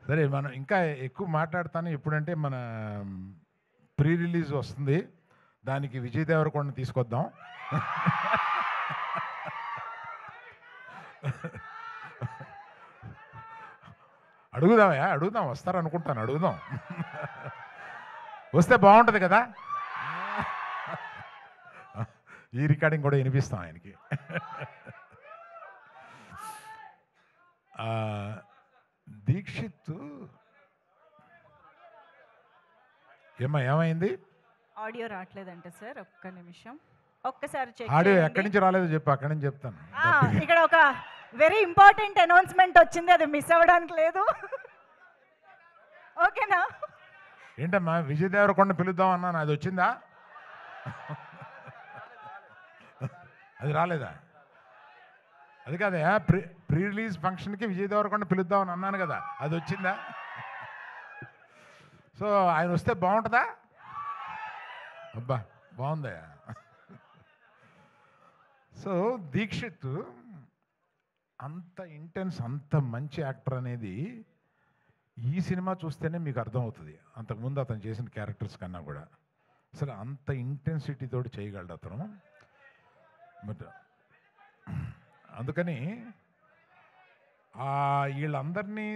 సరే మనం ఇంకా ఎక్కువ మాట్లాడతాను ఎప్పుడంటే మన ప్రీ రిలీజ్ వస్తుంది. దానికి విజయ్ దేవరకొండని తీసుకొద్దాం. అడుగుదామయ్యా, అడుగుదాం, వస్తారనుకుంటాను, అడుగుదాం. వస్తే బాగుంటుంది కదా. ఈ రికార్డింగ్ కూడా వినిపిస్తాం ఆయనకి. దీక్షిత్ ఏమైంది? ఆడియో రావట్లేదంటే సార్, ఒక్క నిమిషం, ఒక్కసారి చెక్ ఆడియో చేయండి. ఎక్కడి నుంచి రాలేదో చెప్పు, అక్కడి నుంచి చెప్తాను. ఇక్కడ ఒక వెరీ ఇంపార్టెంట్ అనౌన్స్మెంట్ వచ్చింది, అది మిస్ అవ్వడానికి లేదు. ఓకేనా? ఏంటమ్మా విజయ్ దేవరకొండ పిలుద్దాం అన్నాను, అది వచ్చిందా? అది రాలేదా? అది కాదా, ప్రీ రిలీజ్ ఫంక్షన్కి విజయ్ దేవరకొండ పిలుద్దామని అన్నాను కదా, అది వచ్చిందా? సో ఆయన వస్తే బాగుంటుందా? అబ్బా బాగుందా. సో దీక్షిత్ అంత ఇంటెన్స్, అంత మంచి యాక్టర్ అనేది ఈ సినిమా చూస్తేనే మీకు అర్థమవుతుంది. అంతకుముందు అతను చేసిన క్యారెక్టర్స్ కన్నా కూడా అసలు అంత ఇంటెన్సిటీ తోటి చేయగలడు అతను. బట్ అందుకని వీళ్ళందరినీ